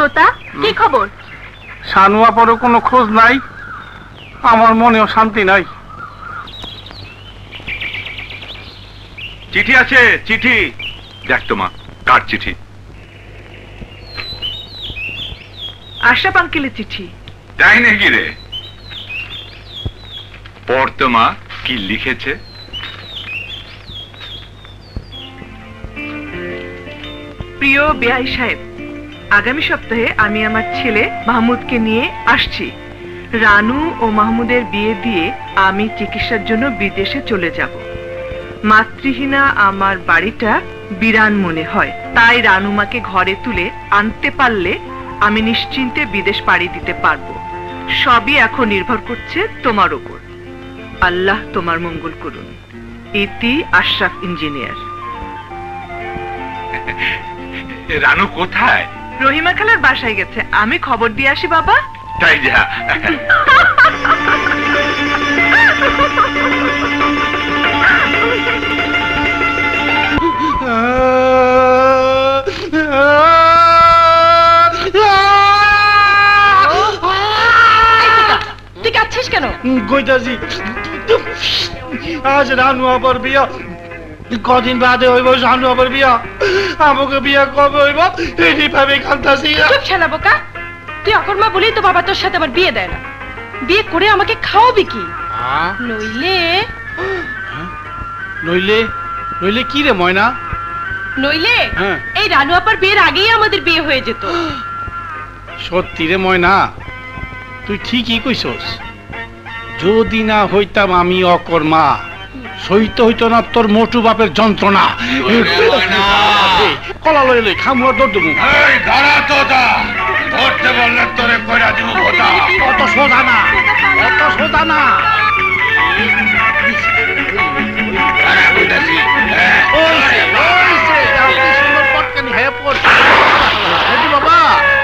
তোতা, কি খবর? শানু আপারও কোনো খোঁজ নাই, আমার মনেও শান্তি নাই। চিঠি আছে, চিঠি দেখ তো মা, কার চিঠি? আশরাফ আঙ্কেলের চিঠি। তাই নাকি রে? পড় তো মা, কি লিখেছে। প্রিয় বেআই সাহেব, আগামী সপ্তাহে আমি আমার ছেলে মাহমুদকে নিয়ে আসছি। রানু ও মাহমুদের বিয়ে দিয়ে আমি চিকিৎসার জন্য বিদেশে চলে যাব। মাতৃহীনা আমার বাড়িটা বিরান মনে হয়, তাই রানুমাকে ঘরে তুলে আনতে পারলে আমি নিশ্চিন্তে বিদেশ পাড়ি দিতে পারবো। সবই এখন নির্ভর করছে তোমার উপর। আল্লাহ তোমার মঙ্গল করুন। ইতি আশরাফ ইঞ্জিনিয়ার। রানু কোথায়? রহিমা খালার বাসায় গেছে, আমি খবর দিয়ে আসি বাবা। তাই যা। তুই কাঁদছিস কেন? কইতাছি আজ রানু আপার বিয়া, কদিন বাদে হইব শানু আপার বিয়া। আমাকে বিয়া কবে হইব এইভাবে কাঁদতাছি। চুপ শালা বোকা, তুই অকর্মা বলেই তো বাবা তোর সাথে আমার বিয়ে দেয় না। বিয়ে করে আমাকে খাওয়াবি কি? নইলে নইলে নইলে কি রে ময়না? নইলে এই রানু আপার বিয়ের আগেই আমাদের বিয়ে হয়ে যেত। সত্যি রে ময়না, তুই ঠিকই কইছস। যদি না হইতাম আমি অকর্মা, সইতে হইতো না তোর মোটু বাপের যন্ত্রণা। কলা লই লই খামুয়ার দৌড় দেবো। ধরতে বললে তোরে কইরা দিব কথা। অত সোজা না, অত সোজা না। বাবা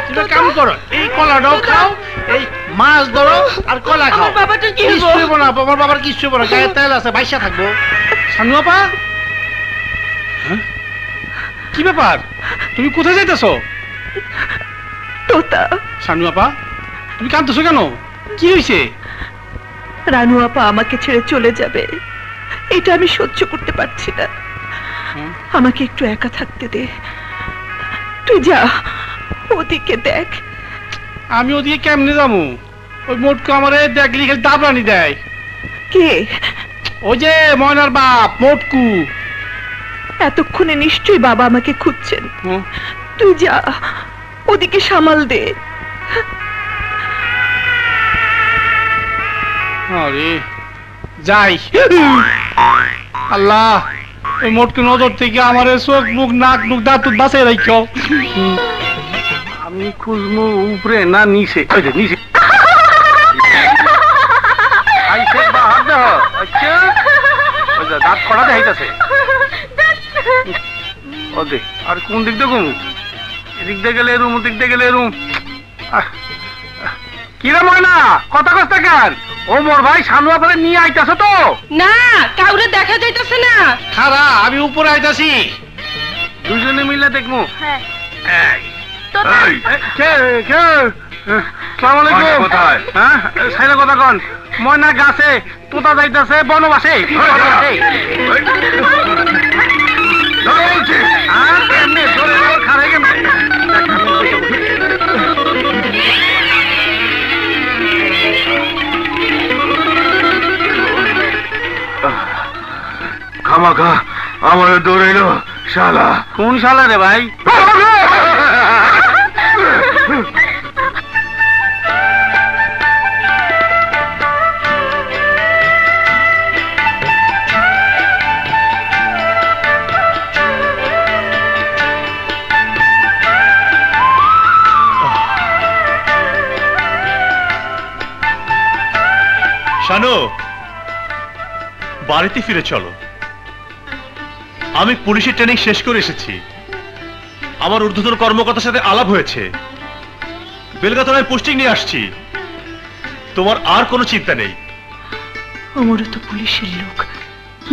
তুমি কাম করো, এই কলাটাও খাও, এই মাছ ধরো আর কলা খাও। বাবাটা কি হইব না, আমার বাবার কিছু হইব না, গায়ে তেল আছে, বাইসা থাকবো। শানু আপা, কি ব্যাপার? তুমি কোথায় যাইতেছো? তোতা। শানু আপা, তুমি কাঁদতেছো কেন? কি হয়েছে? রানু আপা আমাকে ছেড়ে চলে যাবে, এটা আমি সহ্য করতে পারছি না। আমাকে একটু একা থাকতে দে। তুই যা, ওদিকে দেখ। আমি ওদিকে কেমনে যাবো? ওই মোটকু আমারে দেখলি খালি দাবরানি দেয়। কে? ওই যে ময়নার বাপ মোটকু। এতক্ষণে নিশ্চয়ই বাবা আমাকে খুঁজছেন। তুই যা, ওদিকে সামাল দে। আরে যাই। আল্লাহ, ওই মোটকু নজর থেকে আমার চোখ মুখ নাক মুখ দাঁত বাঁচাই রাখো। আমি খুঁজবো উপরে না নিচে? নিচে দাঁত খড়া দেখাইতেছে। আর কোন দিক দিয়ে ঘুমু? এদিক দিয়ে গেলে রুম, ওদিক দিয়ে গেলে রুম। কিরে ময়না, কথা কষ্ট কেন? ও মোর ভাই শানু আপারে নিয়ে আইতাছে তো? না, কাউরে দেখা যাইতেছে না। খারা, আমি উপরে আইতাছি, দুজনে মিলে দেখবো। কথা কন। ময়না গাছে, তোতা যাইতাছে বনবাসে। খামাখা আমার দৌড়াইলো শালা। কোন শালা রে ভাই? শানু, বাড়িতে ফিরে চলো। আমি পুলিশের ট্রেনিং শেষ করে এসেছি। আমার ঊর্ধ্বতন কর্মকর্তার সাথে আলাপ হয়েছে, বেলগাতলায় পোস্টিং নিয়ে আসছি। তোমার আর কোনো চিন্তা নেই। ওমরও তো পুলিশের লোক,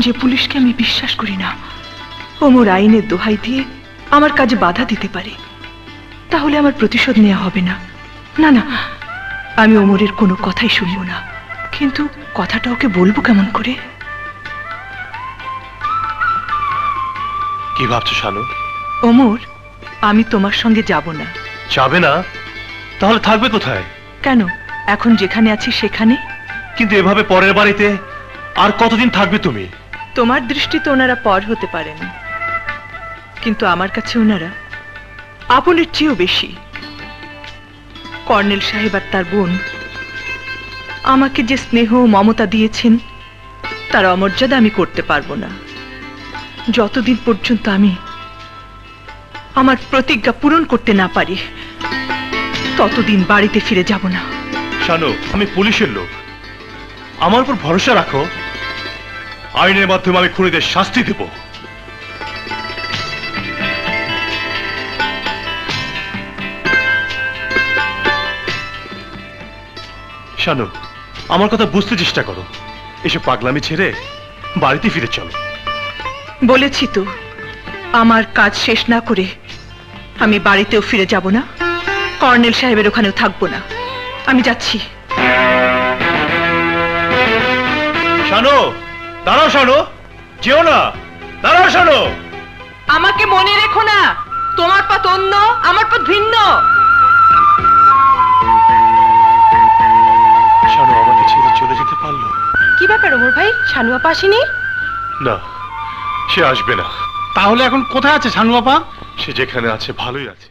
যে পুলিশকে আমি বিশ্বাস করি না। ওমর আইনের দোহাই দিয়ে আমার কাজে বাধা দিতে পারে। তাহলে আমার প্রতিশোধ নেওয়া হবে না। না না, আমি ওমরের কোনো কথাই শুনবো না। কিন্তু কথাটা ওকে বলবো কেমন করে? কি ভাবছো শানু? ওমর, আমি তোমার সঙ্গে যাব না। যাবে না? তাহলে থাকবে কোথায়? কেন, এখন যেখানে আছি সেখানে। কিন্তু এভাবে পরের বাড়িতে আর কতদিন থাকবে তুমি? তোমার দৃষ্টিতে ওনারা পর হতে পারেন, কিন্তু আমার কাছে ওনারা আপনের চেয়েও বেশি। কর্নেল সাহেব আর তার বোন আমাকে যে স্নেহ ও মমতা দিয়েছেন তার অমর্যাদা আমি করতে পারবো না। যতদিন পর্যন্ত আমি আমার প্রতিজ্ঞা পূরণ করতে না পারি ততদিন বাড়িতে ফিরে যাব না। শানু, আমি পুলিশের লোক, আমার উপর ভরসা রাখো। আইনের মাধ্যমে আমি খুনিদের শাস্তি দেব। শানু, আমার কথা বুঝতে চেষ্টা করো। এসব পাগলামি ছেড়ে বাড়িতে ফিরে চলো। বলেছি তো, আমার কাজ শেষ না করে আমি বাড়িতেও ফিরে যাব না, কর্নেল সাহেবের ওখানেও থাকবো না। আমি যাচ্ছি। শানু, দাঁড়াও শানু, যেও না, দাঁড়াও শানু। আমাকে মনে রেখো না, তোমার পথ অন্য, আমার পথ ভিন্ন। শানু আমাকে ছেড়ে চলে যেতে পারলো? কি ব্যাপার ওমর ভাই, শানু আপা আসেনি? না, সে আসবে না। তাহলে এখন কোথায় আছে শানু আপা? সে যেখানে আছে ভালোই আছে।